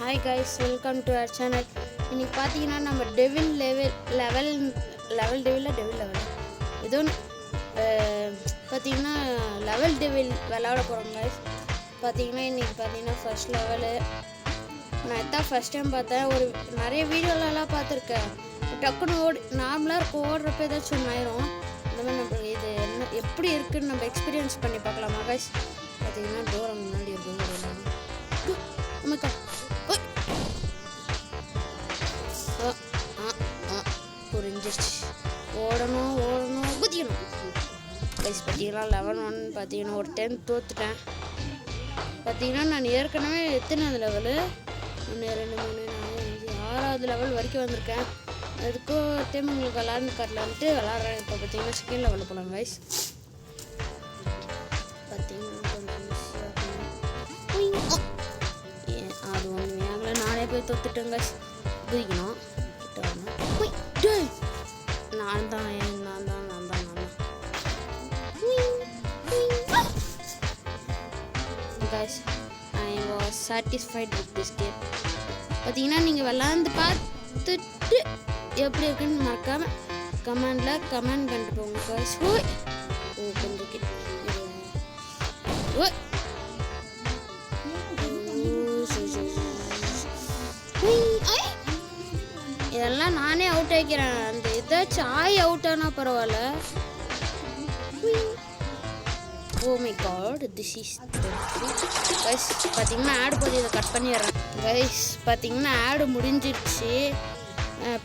Hi guys, welcome to our channel. இன்னைக்கு பார்த்தீங்கன்னா நம்ம டெவில் லெவல் ஏதோ பார்த்தீங்கன்னா லெவல் டெவில் விளையாட போகிறோம் guys. பார்த்தீங்கன்னா இன்றைக்கி பார்த்தீங்கன்னா ஃபர்ஸ்ட் லெவலு நான் எதான் ஃபஸ்ட் டைம் பார்த்தேன். ஒரு நிறைய வீடியோலலாம் பார்த்துருக்கேன். டக்குன்னு நார்மலாக இருக்கும், ஓடுறப்ப ஏதாச்சும் ஒன்று ஆயிரும். இந்த மாதிரி நம்ம இது என்ன எப்படி இருக்குதுன்னு நம்ம எக்ஸ்பீரியன்ஸ் பண்ணி பார்க்கலாமா guys. பார்த்தீங்கன்னா டோரம் முன்னாடி இருக்குது புரிஞ்சிச்சு. ஓடணும் குதிக்கணும் கைஸ். பார்த்தீங்கன்னா 11-1 பார்த்தீங்கன்னா ஒரு டைம் தோத்துட்டேன். பார்த்தீங்கன்னா நான் ஏற்கனவே எத்தனாவது லெவலு 1 2 3 4 5 6வது லெவல் வரைக்கும் வந்திருக்கேன். அதுக்கும் டைம் உங்களுக்கு விளாட்னு காட்டலான்ட்டு விளாட்றேன். இப்போ பார்த்தீங்கன்னா செகண்ட் லெவலில் போகலாம் கைஸ். பார்த்தீங்கன்னா அது ஒன்று ஆகலை, நானே போய் தொத்துட்டேன் கைஸ். குதிக்கணும் நான் தான் guys, I was satisfied with this game. பார்த்தீங்கன்னா நீங்கள் விளாண்டு பார்த்துட்டு எப்படி இருக்குன்னு மறக்காம கமெண்ட் பண்ணிட்டு போங்க guys. கொஞ்சம் இதெல்லாம் நானே அவுட் ஆகிக்கிறேன். அந்த ஏதாச்சும் அவுட் ஆனால் பரவாயில்ல. Oh my god, this is guys. பார்த்தீங்கன்னா ஆடு போது இதை கட் பண்ணிடுறேன் கைஸ். பார்த்தீங்கன்னா ஆடு முடிஞ்சிடுச்சு.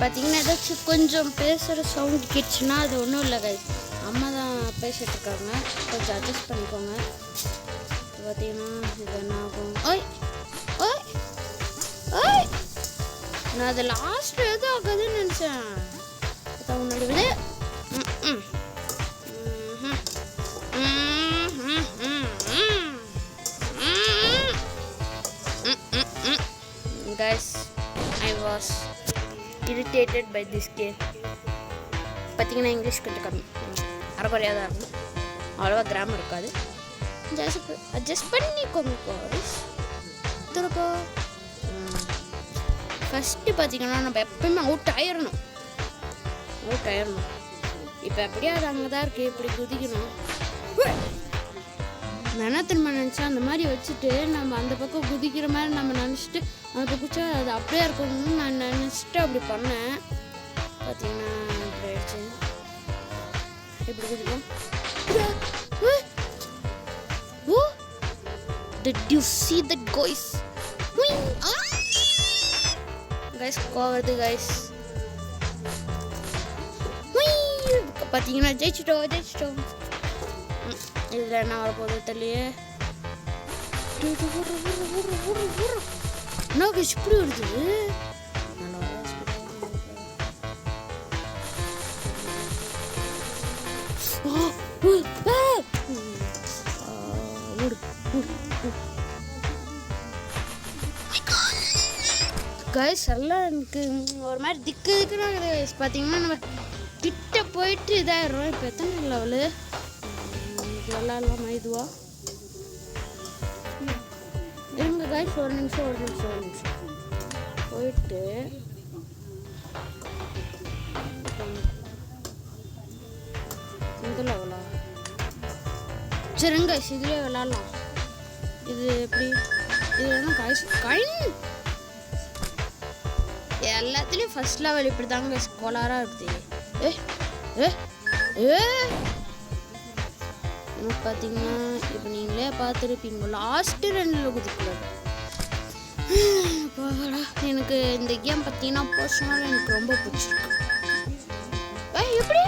பார்த்தீங்கன்னா ஏதாச்சும் கொஞ்சம் பேசுகிற சவுண்ட் கிடுச்சுன்னா அது ஒன்றும் இல்லை கைஸ், அம்மா தான் பேசிகிட்டு இருக்காங்க, கொஞ்சம் அட்ஜஸ்ட் பண்ணிக்கோங்க. பார்த்தீங்கன்னா இது என்ன ஆகும்? நான் அது லாஸ்ட் எதுவும் ஆகாதுன்னு நினச்சேன். அதான் முன்னாடி வந்து guys, I was irritated by this game. பார்த்தீங்கன்னா இங்கிலீஷ் கொஞ்சம் கம்மி, அரைக்குறையாக தான் இருக்கும், அவ்வளோவா கிராமர் இருக்காது. அட்ஜஸ்ட் பண்ணிக்கோங்க guys. திருப்போ ஃபஸ்ட்டு பார்த்தீங்கன்னா நம்ம எப்பயுமே அவுட் ஆயிடணும். இப்போ எப்படியா அது அங்கே தான் இருக்குது, இப்படி குதிக்கணும். நான் என்ன திரும்ப நினச்சேன், அந்த மாதிரி வச்சுட்டு நம்ம அந்த பக்கம் குதிக்கிற மாதிரி நம்ம நினச்சிட்டு அந்த பக்கம் அது அப்படியே இருக்கணும்னு நான் நினச்சிட்டு அப்படி பண்ணேன். பார்த்தீங்கன்னா இப்படி ஆயிடுச்சு. எப்படி குதிப்போம்? Did you see that guys? Guys கோவருது கைஸ். பார்த்தீங்கன்னா ஜெயிச்சிட்டோம். இதில் என்ன வரப்போகுது தெரியலையே. என்ன கைஸ் இப்படி வருது? கைஸ் எல்லாம் எனக்கு ஒரு மாதிரி திக்குன்னு கைஸ். பார்த்தீங்கன்னா நம்ம கிட்ட போயிட்டு இதாகிடுறோம். இப்போ எத்தனை லெவலு விளாட்லாமா இதுவா? இருங்க கைஸ், ஒரு நிமிஷம் போயிட்டு இந்த லெவலா? சரிங்க கைஸ், இதுலேயே விளாட்லாம். இது எப்படி? இது வேணா கைஸ் எல்லாத்துலேயும் ஃபர்ஸ்ட் லெவல் இப்படி தாங்க கோளாராக இருக்குது. பார்த்தீங்கன்னா இப்போ நீங்களே பார்த்துருப்பீங்க, லாஸ்ட்டு 2 குதிக்கூடாது. எனக்கு இந்த கேம் பார்த்தீங்கன்னா பர்சனலாக எனக்கு ரொம்ப பிடிச்சிருக்கு. எப்படி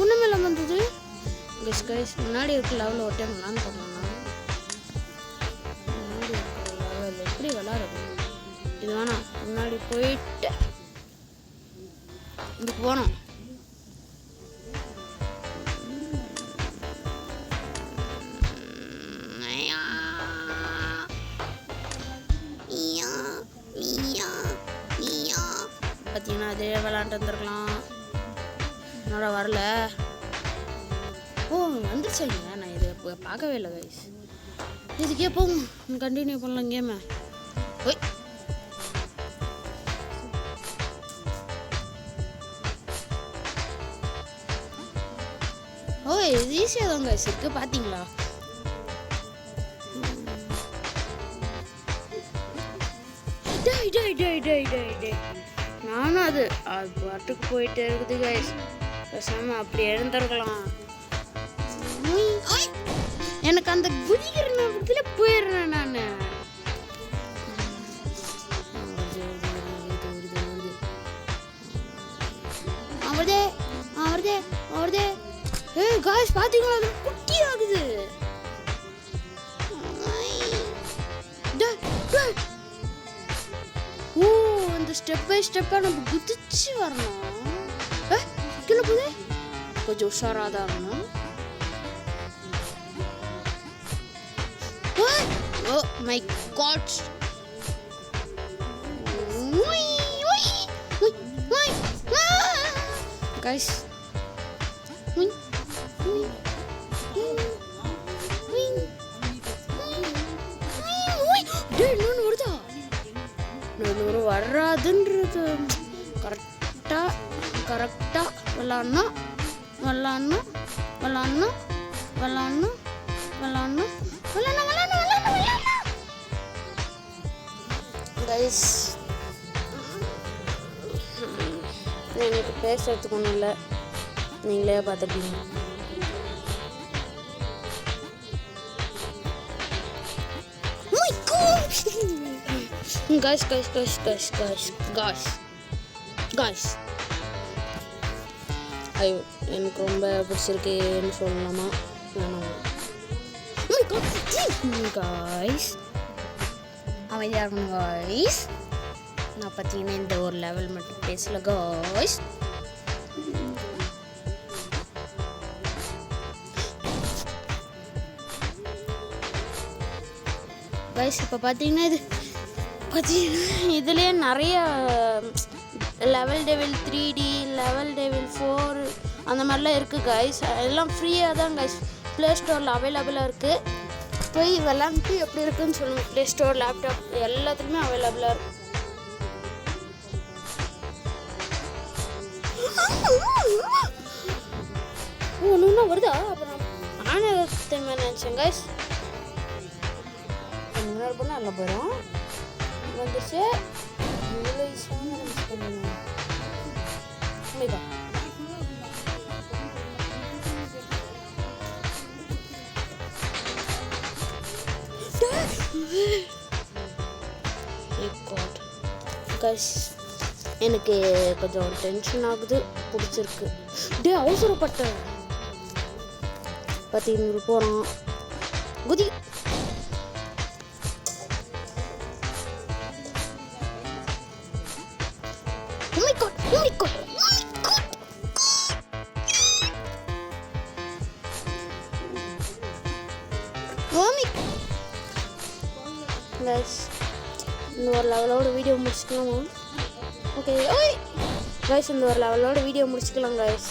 ஒன்றுமே இல்லாமல் வந்தது கைஸ். முன்னாடி இருக்க லெவலில் ஒரு டைம் விளாண்டு போடலாம். முன்னாடி இருக்கிற லெவல் எப்படி விளாடுறது? இது வேணாம், முன்னாடி போயிட்டு இதுக்கு போனோம். பார்த்தீங்கன்னா அதே விளாண்டு வந்துருக்கலாம். என்னோட வரல. வந்துருச்சுங்க, நான் இது பார்க்கவே இல்லை கைஸ். இதுக்கே போங்க, கண்டினியூ பண்ணலாம் கேமை. இது ஈஸியாக தான் கைஸ் இருக்கு பார்த்தீங்களா? நானும் அது பாட்டுக்கு போயிட்டு இருக்குது கைஸ். பேசாம அப்படி எழுந்திருக்கலாம். எனக்கு அந்த குதிக்கிற நேரத்தில் போயிடுறேன் நான். அவர்தே ஏய் गाइस பாத்தீங்களா அது குட்டி ஆகுது. ஓ இந்த ஸ்டெப் பை ஸ்டெப்பா நம்ம குதிச்சு வரணும். கீழே போதே கொஞ்சம் உஷாரா தான் இருக்கணும். ஓ மை காட் guys வராதுன்றது கரெக்டாக விளாட்ணும் கைஸ். எனக்கு பேசுறதுக்கு ஒன்றும் இல்லை, நீங்களே பார்த்துட்டீங்க. guys ஐயோ எனக்கு ரொம்ப பிடிச்சிருக்குன்னு சொல்லலாமா வேணாமா? guys அமைதியாக இருக்கணும் guys. நான் பார்த்தீங்கன்னா இந்த ஒரு லெவல் மட்டும் பேசல guys. இப்போ பார்த்தீங்கன்னா இதுலேயே நிறைய level devil 3D level devil 4 அந்த மாதிரிலாம் இருக்குது கைஸ். எல்லாம் ஃப்ரீயாக தான் கைஸ் ப்ளே ஸ்டோரில் அவைலபிளாக இருக்குது. போய் விளாண்டுட்டு எப்படி இருக்குன்னு சொல்லுங்கள். ப்ளே ஸ்டோர் லேப்டாப் எல்லாத்துலேயுமே அவைலபிளாக இருக்குது. ஒன்று வருதா? அப்புறம் நானே தெரியுமா நினச்சேன் கைஸ். முன்னாடி போனால் நல்லா போயிடும். வந்துச்சு இவ்வளோ ஈஸியாக மிஸ் பண்ணுங்க. கைஸ் எனக்கு கொஞ்சம் டென்ஷன் ஆகுது, பிடிச்சிருக்கு. அவசரப்பட்டேன். 10 போகிறோம் குதி. கைஸ் இந்த ஒரு லெவலோட வீடியோ முடிச்சுக்கலாமா? ஓகே கைஸ் இந்த ஒரு லெவலோட வீடியோ முடிச்சுக்கலாம் கைஸ்.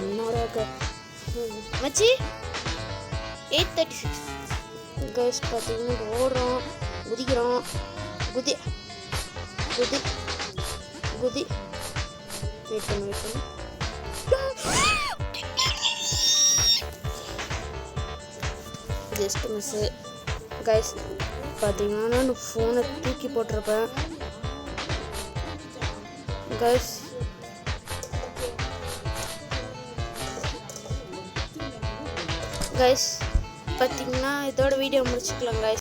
என்னோட மச்சி 8:36 கைஸ் பார்த்தீங்கன்னா ஓடுறோம், குதிக்கிறோம். குதி வெயிட் பண்ணு. Just miss guys. பார்த்தீங்கன்னா நான் ஃபோனை தூக்கி போட்டிருப்பேன் கைஸ். பார்த்தீங்கன்னா இதோட வீடியோ முடிச்சுக்கலாம் கைஸ்.